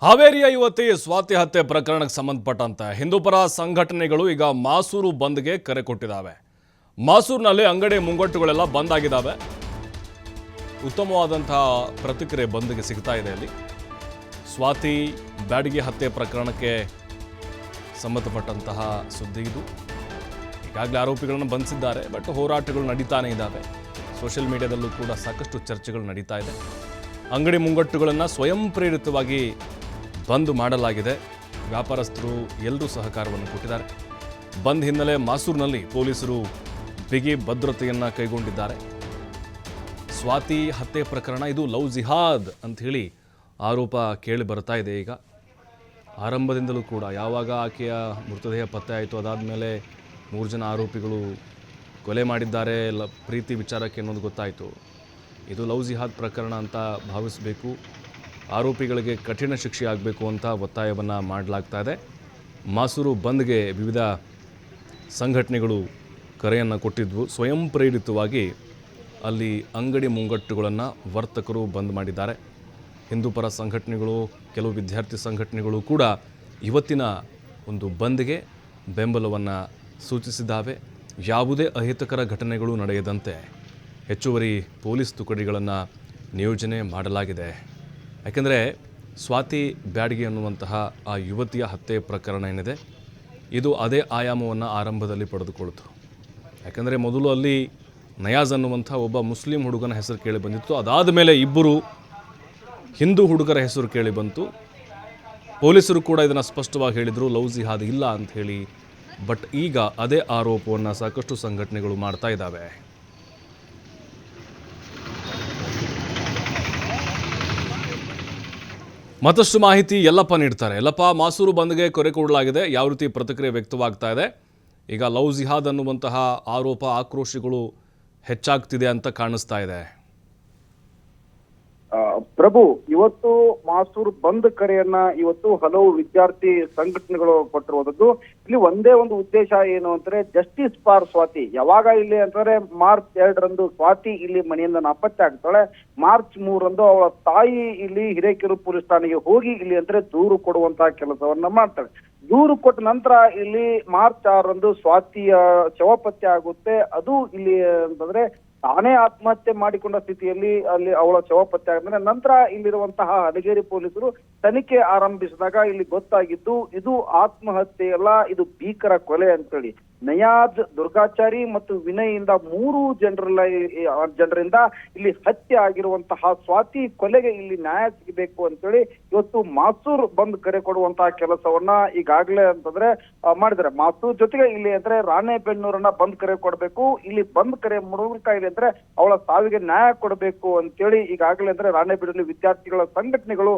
ಹಾವೇರಿಯ ಯುವತಿ ಸ್ವಾತಿ ಹತ್ಯೆ ಪ್ರಕರಣಕ್ಕೆ ಸಂಬಂಧಪಟ್ಟಂತೆ ಹಿಂದೂಪರ ಸಂಘಟನೆಗಳು ಈಗ ಮಾಸೂರು ಬಂದ್ಗೆ ಕರೆ ಕೊಟ್ಟಿದ್ದಾವೆ. ಮಾಸೂರಿನಲ್ಲಿ ಅಂಗಡಿ ಮುಂಗಟ್ಟುಗಳೆಲ್ಲ ಬಂದ್ ಆಗಿದ್ದಾವೆ. ಉತ್ತಮವಾದಂತಹ ಪ್ರತಿಕ್ರಿಯೆ ಬಂದ್ಗೆ ಸಿಗ್ತಾ ಇದೆ. ಅಲ್ಲಿ ಸ್ವಾತಿ ಬ್ಯಾಡಗಿ ಹತ್ಯೆ ಪ್ರಕರಣಕ್ಕೆ ಸಂಬಂಧಪಟ್ಟಂತಹ ಸುದ್ದಿ ಇದು. ಈಗಾಗಲೇ ಆರೋಪಿಗಳನ್ನು ಬಂಧಿಸಿದ್ದಾರೆ, ಬಟ್ ಹೋರಾಟಗಳು ನಡೀತಾನೆ ಇದ್ದಾವೆ. ಸೋಷಿಯಲ್ ಮೀಡಿಯಾದಲ್ಲೂ ಕೂಡ ಸಾಕಷ್ಟು ಚರ್ಚೆಗಳು ನಡೀತಾ ಇದೆ. ಅಂಗಡಿ ಮುಂಗಟ್ಟುಗಳನ್ನು ಸ್ವಯಂ ಪ್ರೇರಿತವಾಗಿ ಬಂದ್ ಮಾಡಲಾಗಿದೆ. ವ್ಯಾಪಾರಸ್ಥರು ಎಲ್ಲರೂ ಸಹಕಾರವನ್ನು ಕೊಟ್ಟಿದ್ದಾರೆ. ಬಂದ್ ಹಿನ್ನೆಲೆ ಮಾಸೂರಿನಲ್ಲಿ ಪೊಲೀಸರು ಬಿಗಿ ಭದ್ರತೆಯನ್ನು ಕೈಗೊಂಡಿದ್ದಾರೆ. ಸ್ವಾತಿ ಹತ್ಯೆ ಪ್ರಕರಣ ಇದು ಲವ್ ಜಿಹಾದ್ ಅಂತ ಹೇಳಿ ಆರೋಪ ಕೇಳಿ ಬರ್ತಾ ಇದೆ. ಈಗ ಆರಂಭದಿಂದಲೂ ಕೂಡ ಯಾವಾಗ ಆಕೆಯ ಮೃತದೇಹ ಪತ್ತೆ ಆಯಿತು, ಅದಾದಮೇಲೆ 3 ಜನ ಆರೋಪಿಗಳು ಕೊಲೆ ಮಾಡಿದ್ದಾರೆ ಪ್ರೀತಿ ವಿಚಾರಕ್ಕೆ ಅನ್ನೋದು ಗೊತ್ತಾಯಿತು. ಇದು ಲವ್ ಜಿಹಾದ್ ಪ್ರಕರಣ ಅಂತ ಭಾವಿಸಬೇಕು. ಆರೋಪಿಗಳಿಗೆ ಕಠಿಣ ಶಿಕ್ಷೆ ಆಗಬೇಕು ಅಂತ ಒತ್ತಾಯವನ್ನು ಮಾಡಲಾಗ್ತಾ ಇದೆ. ಮಾಸೂರು ಬಂದ್ಗೆ ವಿವಿಧ ಸಂಘಟನೆಗಳು ಕರೆಯನ್ನು ಕೊಟ್ಟಿದ್ವು. ಸ್ವಯಂ ಪ್ರೇರಿತವಾಗಿ ಅಲ್ಲಿ ಅಂಗಡಿ ಮುಂಗಟ್ಟುಗಳನ್ನು ವರ್ತಕರು ಬಂದ್ ಮಾಡಿದ್ದಾರೆ. ಹಿಂದೂಪರ ಸಂಘಟನೆಗಳು, ಕೆಲವು ವಿದ್ಯಾರ್ಥಿ ಸಂಘಟನೆಗಳು ಕೂಡ ಇವತ್ತಿನ ಒಂದು ಬಂದ್ಗೆ ಬೆಂಬಲವನ್ನು ಸೂಚಿಸಿದ್ದಾವೆ. ಯಾವುದೇ ಅಹಿತಕರ ಘಟನೆಗಳು ನಡೆಯದಂತೆ ಹೆಚ್ಚುವರಿ ಪೊಲೀಸ್ ತುಕಡಿಗಳನ್ನು ನಿಯೋಜನೆ ಮಾಡಲಾಗಿದೆ. ಯಾಕೆಂದರೆ ಸ್ವಾತಿ ಬ್ಯಾಡಗಿ ಅನ್ನುವಂತಹ ಆ ಯುವತಿಯ ಹತ್ಯೆ ಪ್ರಕರಣ ಏನಿದೆ, ಇದು ಅದೇ ಆಯಾಮವನ್ನು ಆರಂಭದಲ್ಲಿ ಪಡೆದುಕೊಳ್ತು. ಯಾಕೆಂದರೆ ಮೊದಲು ಅಲ್ಲಿ ನಯಾಜ್ ಅನ್ನುವಂಥ ಒಬ್ಬ ಮುಸ್ಲಿಂ ಹುಡುಗನ ಹೆಸರು ಕೇಳಿ ಬಂದಿತ್ತು. ಅದಾದ ಮೇಲೆ 2 ಹಿಂದೂ ಹುಡುಗರ ಹೆಸರು ಕೇಳಿ ಬಂತು. ಪೊಲೀಸರು ಕೂಡ ಇದನ್ನು ಸ್ಪಷ್ಟವಾಗಿ ಹೇಳಿದರು, ಲವ್ ಜಿಹಾದ್ ಇಲ್ಲ ಅಂತ ಹೇಳಿ. ಬಟ್ ಈಗ ಅದೇ ಆರೋಪವನ್ನು ಸಾಕಷ್ಟು ಸಂಘಟನೆಗಳು ಮಾಡ್ತಾ ಇದ್ದಾವೆ. ಮತ್ತಷ್ಟು ಮಾಹಿತಿ ಯಲ್ಲಪ್ಪ ನೀಡ್ತಾರೆ. ಯಲ್ಲಪ್ಪ, ಮಾಸೂರು ಬಂದ್ಗೆ ಕರೆ ಕೊಡಲಾಗಿದೆ, ಯಾವ ರೀತಿ ಪ್ರತಿಕ್ರಿಯೆ ವ್ಯಕ್ತವಾಗ್ತಾ ಇದೆ? ಈಗ ಲವ್ ಜಿಹಾದ್ ಅನ್ನುವಂತಹ ಆರೋಪ ಆಕ್ರೋಶಗಳು ಹೆಚ್ಚಾಗ್ತಿದೆ ಅಂತ ಕಾಣಿಸ್ತಾ ಇದೆ. ಪ್ರಭು, ಇವತ್ತು ಮಾಸೂರು ಬಂದ್ ಕರೆಯನ್ನ ಇವತ್ತು ಹಲವು ವಿದ್ಯಾರ್ಥಿ ಸಂಘಟನೆಗಳು ಕೊಟ್ಟಿರುವುದು. ಇಲ್ಲಿ ಒಂದೇ ಒಂದು ಉದ್ದೇಶ ಏನು ಅಂತಂದ್ರೆ ಜಸ್ಟಿಸ್ ಫಾರ್ ಸ್ವಾತಿ. ಯಾವಾಗ ಇಲ್ಲಿ ಅಂತಂದ್ರೆ ಮಾರ್ಚ್ 2ರಂದು ಸ್ವಾತಿ ಇಲ್ಲಿ ಮನೆಯಿಂದ ನಾಪತ್ತೆ ಆಗ್ತಾಳೆ. ಮಾರ್ಚ್ 3ರಂದು ಅವಳ ತಾಯಿ ಇಲ್ಲಿ ಹಿರೇಕೆರೂರು ಪೊಲೀಸ್ ಠಾಣೆಗೆ ಹೋಗಿ ಇಲ್ಲಿ ಅಂದ್ರೆ ದೂರು ಕೊಡುವಂತಹ ಕೆಲಸವನ್ನ ಮಾಡ್ತಾಳೆ. ದೂರು ಕೊಟ್ಟ ನಂತರ ಇಲ್ಲಿ ಮಾರ್ಚ್ 6ರಂದು ಸ್ವಾತಿಯ ಶವ ಪತ್ತೆ ಆಗುತ್ತೆ. ಅದು ಇಲ್ಲಿ ಅಂತಂದ್ರೆ ತಾನೇ ಆತ್ಮಹತ್ಯೆ ಮಾಡಿಕೊಂಡ ಸ್ಥಿತಿಯಲ್ಲಿ ಅಲ್ಲಿ ಅವಳ ಶವ ಪತ್ತೆ ಆದ್ಮೇಲೆ ನಂತರ ಇಲ್ಲಿರುವಂತಹ ಹಲಗೇರಿ ಪೊಲೀಸರು ತನಿಖೆ ಆರಂಭಿಸಿದಾಗ ಇಲ್ಲಿ ಗೊತ್ತಾಗಿದ್ದು ಇದು ಆತ್ಮಹತ್ಯೆ ಅಲ್ಲ, ಇದು ಭೀಕರ ಕೊಲೆ ಅಂತೇಳಿ. ನಯಾಜ್, ದುರ್ಗಾಚಾರಿ ಮತ್ತು ವಿನಯ್ ಇಂದ 3 ಜನರಿಂದ ಇಲ್ಲಿ ಹತ್ಯೆ ಆಗಿರುವಂತಹ ಸ್ವಾತಿ ಕೊಲೆಗೆ ಇಲ್ಲಿ ನ್ಯಾಯ ಸಿಗಬೇಕು ಅಂತೇಳಿ ಇವತ್ತು ಮಾಸೂರ್ ಬಂದ್ ಕರೆ ಕೊಡುವಂತಹ ಕೆಲಸವನ್ನ ಈಗಾಗಲೇ ಅಂತಂದ್ರೆ ಮಾಡಿದ್ದಾರೆ. ಮಾಸೂರ್ ಜೊತೆಗೆ ಇಲ್ಲಿ ಅಂದ್ರೆ ರಾಣೆಬೆನ್ನೂರನ್ನ ಬಂದ್ ಕರೆ ಕೊಡಬೇಕು, ಇಲ್ಲಿ ಬಂದ್ ಕರೆ ಮೂಲಕ ಇಲ್ಲಿ ಅಂದ್ರೆ ಅವಳ ಸಾವಿಗೆ ನ್ಯಾಯ ಕೊಡಬೇಕು ಅಂತೇಳಿ ಈಗಾಗಲೇ ಅಂದ್ರೆ ರಾಣೆಬೆನ್ನೂರಲ್ಲಿ ವಿದ್ಯಾರ್ಥಿಗಳ ಸಂಘಟನೆಗಳು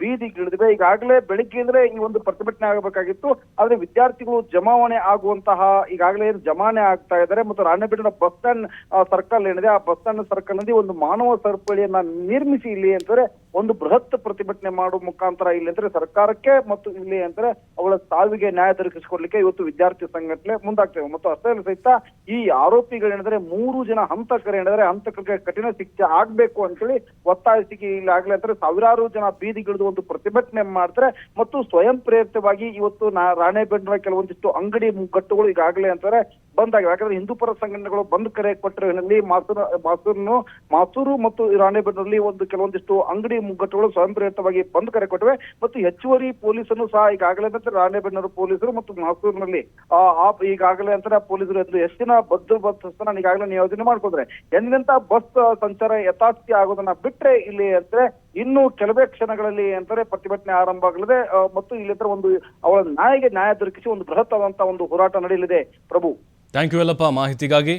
ಬೀದಿಗಿಳಿದಿವೆ. ಈಗಾಗಲೇ ಬೆಳಿಗ್ಗೆ ಅಂದ್ರೆ ಈ ಒಂದು ಪ್ರತಿಭಟನೆ ಆಗಬೇಕಾಗಿತ್ತು, ಆದ್ರೆ ವಿದ್ಯಾರ್ಥಿಗಳು ಜಮಾವಣೆ ಆಗುವಂತಹ ಈಗಾಗಲೇ ಜಮಾನೆ ಆಗ್ತಾ ಇದ್ದಾರೆ. ಮತ್ತು ರಾಣೆಬೆನ್ನೂರ ಬಸ್ ಸ್ಟ್ಯಾಂಡ್ ಸರ್ಕಲ್ ಏನಿದೆ, ಆ ಬಸ್ ಸ್ಟ್ಯಾಂಡ್ ಸರ್ಕಲ್ ನಲ್ಲಿ ಒಂದು ಮಾನವ ಸರಪಳಿಯನ್ನ ನಿರ್ಮಿಸಿ ಇಲ್ಲಿ ಅಂತಂದ್ರೆ ಒಂದು ಬೃಹತ್ ಪ್ರತಿಭಟನೆ ಮಾಡುವ ಮುಖಾಂತರ ಇಲ್ಲಿ ಅಂದ್ರೆ ಸರ್ಕಾರಕ್ಕೆ ಮತ್ತು ಇಲ್ಲಿ ಅಂದ್ರೆ ಅವಳ ಸಾವಿಗೆ ನ್ಯಾಯ ದೊರಕಿಸಿಕೊಡ್ಲಿಕ್ಕೆ ಇವತ್ತು ವಿದ್ಯಾರ್ಥಿ ಸಂಘಟನೆ ಮುಂದಾಗ್ತೇವೆ. ಮತ್ತು ಅಷ್ಟೇ ಸಹಿತ ಈ ಆರೋಪಿಗಳೇನಿದ್ರೆ 3 ಜನ ಹಂತಕರೇನಿದ್ರೆ ಹಂತಕರಿಗೆ ಕಠಿಣ ಶಿಕ್ಷೆ ಆಗ್ಬೇಕು ಅಂತೇಳಿ ಒತ್ತಾಯಿಸಿ ಇಲ್ಲಿ ಆಗ್ಲೇ ಅಂದ್ರೆ ಸಾವಿರಾರು ಜನ ಬೀದಿಗಿಳಿದು ಒಂದು ಪ್ರತಿಭಟನೆ ಮಾಡ್ತಾರೆ. ಮತ್ತು ಸ್ವಯಂ ಪ್ರೇರಿತವಾಗಿ ಇವತ್ತು ರಾಣೆಬೆನ್ನೂರ ಕೆಲವೊಂದಿಷ್ಟು ಅಂಗಡಿ ಮುಗ್ಗಟ್ಟುಗಳು ಈಗಾಗಲೇ ಅಂತಾರೆ ಬಂದ್ ಆಗಿವೆ. ಯಾಕಂದ್ರೆ ಹಿಂದೂಪರ ಸಂಘಟನೆಗಳು ಬಂದ್ ಕರೆ ಕೊಟ್ಟಿರೋದ್ರಲ್ಲಿ ಮಾಸೂರು ಮತ್ತು ರಾಣೆಬೆನ್ನೂರಲ್ಲಿ ಒಂದು ಕೆಲವೊಂದಿಷ್ಟು ಅಂಗಡಿ ಮುಗ್ಗಟ್ಟುಗಳು ಸ್ವಯಂ ಪ್ರೇರಿತವಾಗಿ ಬಂದ್ ಕರೆ ಕೊಟ್ಟಿವೆ. ಮತ್ತು ಹೆಚ್ಚುವರಿ ಪೊಲೀಸರು ಸಹ ಈಗಾಗಲೇ ಅಂದ್ರೆ ರಾಣೆಬೆನ್ನೂರು ಪೊಲೀಸರು ಮತ್ತು ಮಾಸೂರಿನಲ್ಲಿ ಈಗಾಗಲೇ ಅಂತಾರೆ ಪೊಲೀಸರು ಹೆಚ್ಚಿನ ಬಂದೋಬಸ್ತನ್ನ ಈಗಾಗಲೇ ನಿಯೋಜನೆ ಮಾಡ್ಕೊಂಡ್ರೆ ಎಂದಿನಂತ ಬಸ್ ಸಂಚಾರ ಯಥಾಸ್ಥಿತಿ ಆಗೋದನ್ನ ಬಿಟ್ರೆ ಇಲ್ಲಿ ಅಂದ್ರೆ ಇನ್ನು ಕೆಲವೇ ಕ್ಷಣಗಳಲ್ಲಿ ಅಂತಾರೆ ಪ್ರತಿಭಟನೆ ಆರಂಭ ಆಗಲಿದೆ. ಮತ್ತು ಇಲ್ಲಿ ಒಂದು ಅವಳ ನ್ಯಾಯ ದೊರಕಿಸಿ ಒಂದು ಬೃಹತ್ ಆದಂತಹ ಒಂದು ಹೋರಾಟ ನಡೆಯಲಿದೆ. ಪ್ರಭು, ಥ್ಯಾಂಕ್ ಯು ಯಲ್ಲಪ್ಪ ಮಾಹಿತಿಗಾಗಿ.